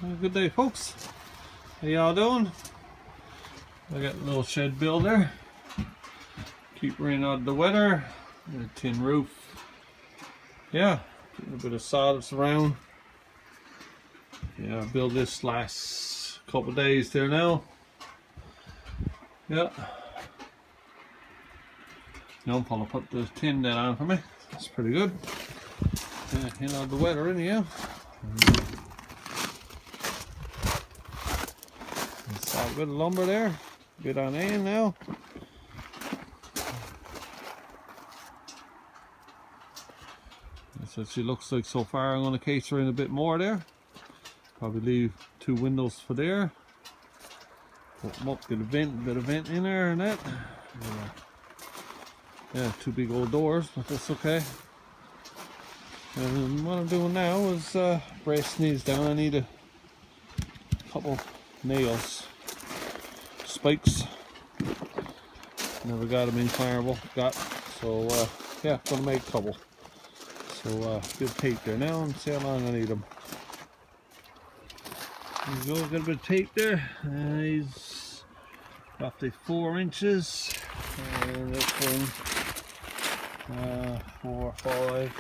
Good day, folks. How y'all doing? I got a little shed builder. Keep rain out of the weather. A tin roof. Yeah, getting a bit of sawdust around. Yeah, I built this last couple of days there now. Yeah. Now I'm gonna put the tin down on for me. That's pretty good. Yeah, you know the weather anyhow. It's a bit of lumber there. A bit on end now. That's what she looks like so far. I'm going to case her in a bit more there. Probably leave 2 windows for there. Put them up, get a bit of vent in there and that. Yeah, 2 big old doors, but that's okay. And what I'm doing now is bracing these down. I need a couple nails, spikes. Never got them in Fireball. So yeah, gonna make a couple. So good tape there now and see how long I need them. There you go, got a bit of tape there. He's roughly 4 inches. And this one 4, 5.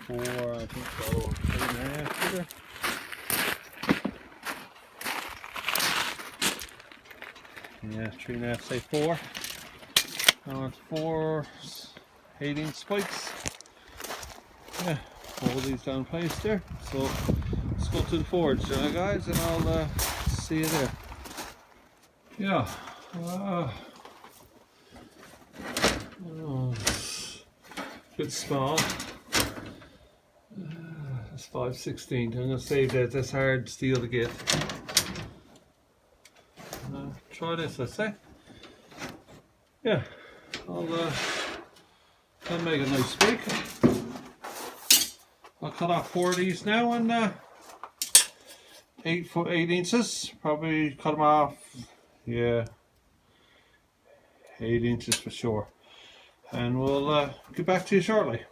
4, I think the other one's 3.5 there. Yeah, 3.5, say 4. Now it's 4 8-inch spikes. Yeah, hold these down in place there. So let's go to the forge, guys, and I'll see you there. Yeah. Bit small. It's 5/16. I'm gonna save that. That's hard steel to get. Try this, I say. Yeah, I'll make a nice spike. I'll cut off 4 of these now and 8 inches. Probably cut them off. Yeah, 8 inches for sure. And we'll get back to you shortly.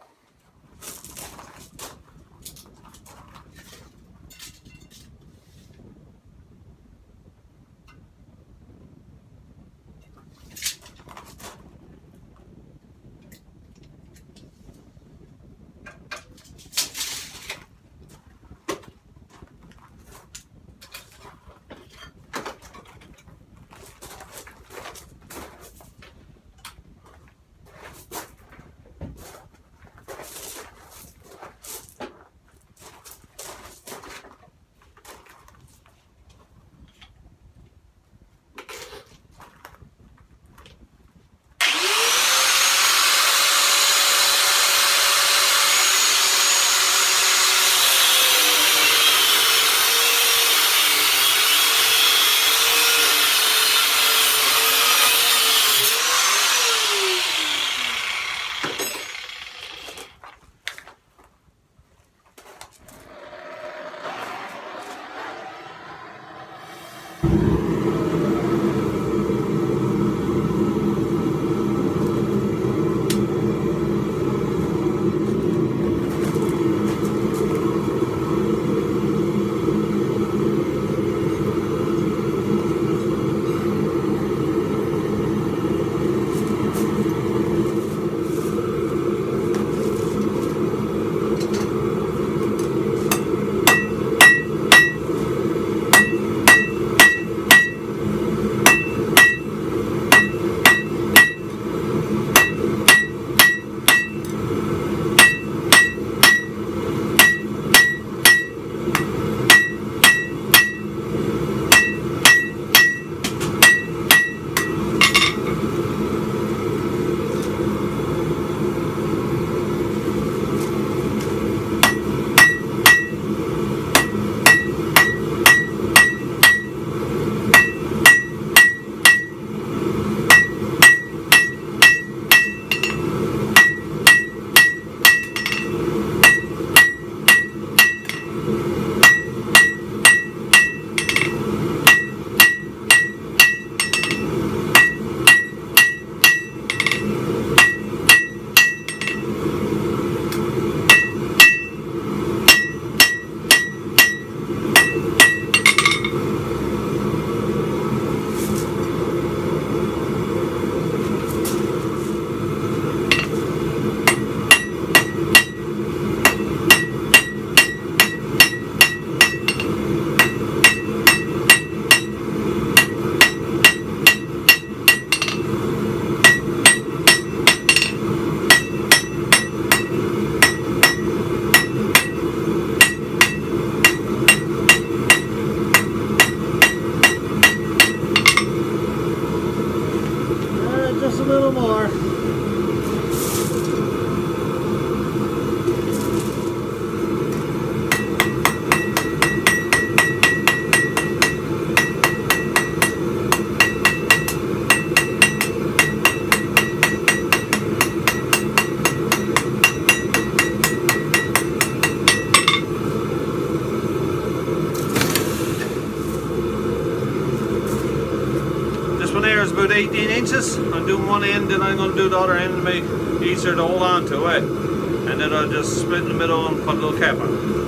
18 inches. I'm doing one end, then I'm going to do the other end to make it easier to hold on to it. And then I'll just split in the middle and put a little cap on.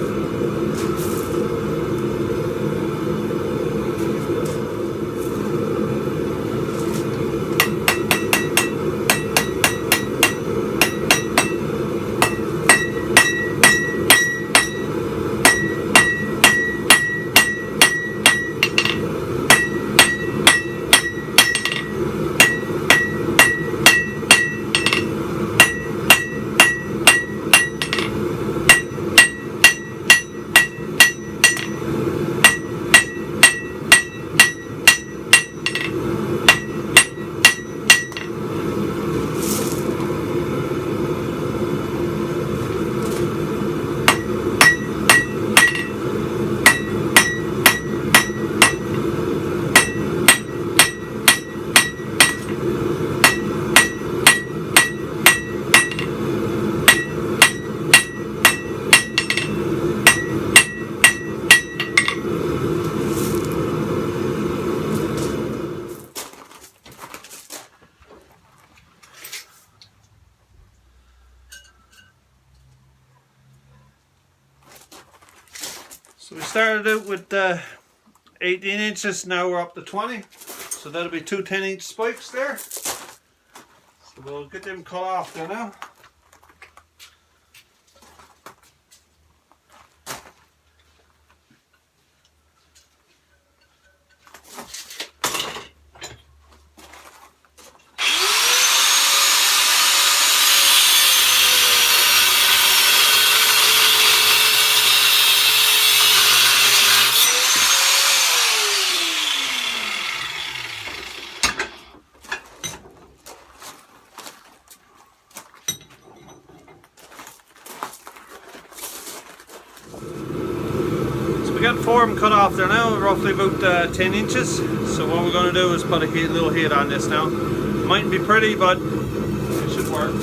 So we started out with 18 inches, now we're up to 20. So that'll be two 10-inch spikes there. So we'll get them cut off there now. We got four of them cut off there now, roughly about 10 inches. So what we're going to do is put a little heat on this now. Mightn't be pretty, but it should work.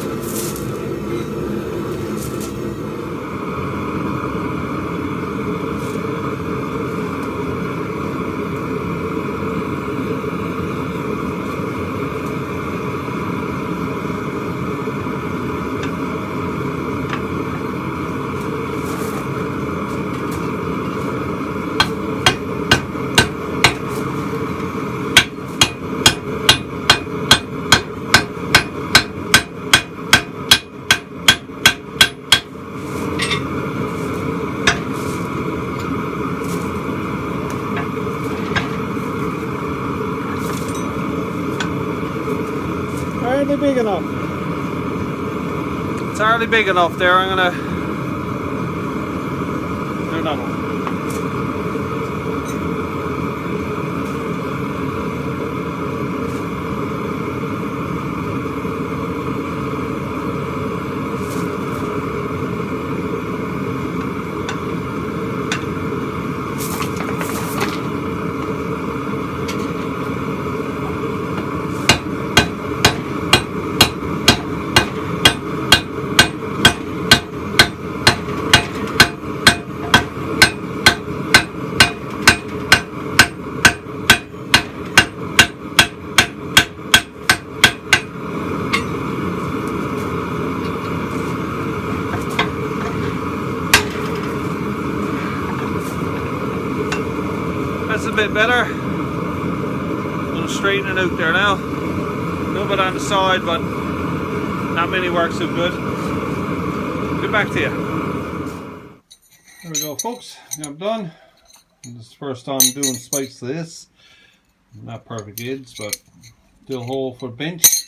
Hardly big enough. It's hardly big enough there. I'm gonna do another one. That's a bit better. I'm going to straighten it out there now. A little bit on the side, but not many work so good. Get back to you. There we go, folks. I'm done. This is the first time doing spikes to this. Not perfect edge, but still hole for bench.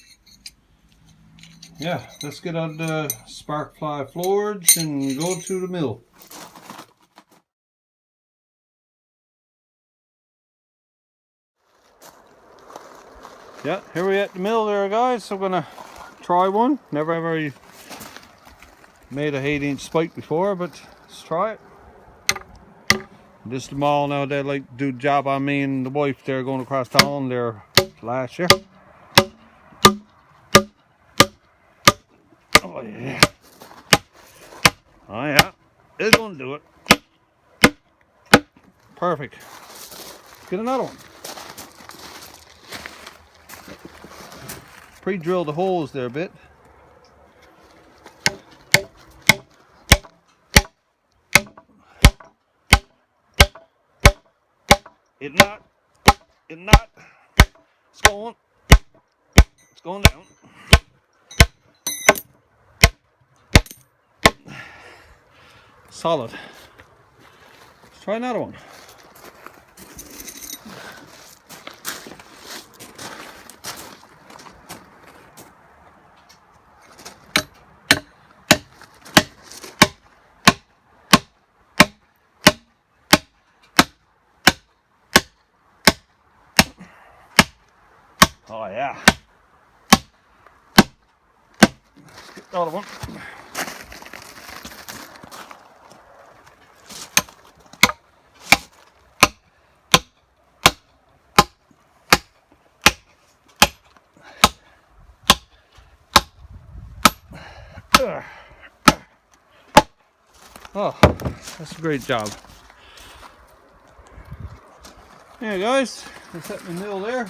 Yeah, let's get on the spark fly forge and go to the mill. Yeah, here we're at the mill there, guys. So I'm gonna try one. Never ever made a 8-inch spike before, but let's try it. This is the mall now. They like to do the job on me and the wife. They're going across town there last year. Oh yeah. Oh yeah. It's gonna do it. Perfect. Get another one. pre-drill the holes there a bit. It's not, it's going down. Solid. Let's try another one. Oh yeah. Let's get the other one. Oh, that's a great job. Yeah, guys, I set my mill there.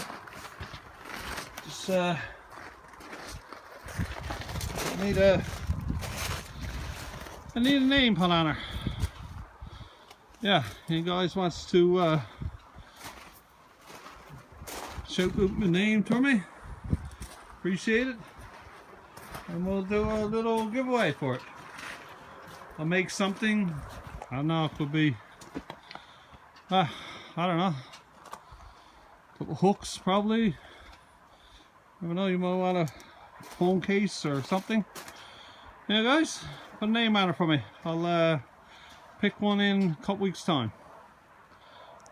Just I need a name put on her. Yeah, you guys wants to shout out my name to me. Appreciate it. And we'll do a little giveaway for it. I'll make something. I don't know, it could be I don't know, a couple hooks probably. I don't know, you might want a phone case or something. Yeah, guys, put a name on it for me. I'll pick one in a couple weeks time.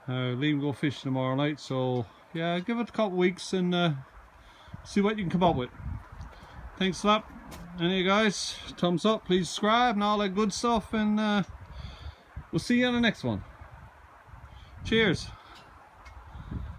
Leave and go fishing tomorrow night, so yeah, give it a couple weeks and see what you can come up with. Thanks a lot. Anyway, guys, thumbs up, please subscribe and all that good stuff, and we'll see you on the next one. Cheers.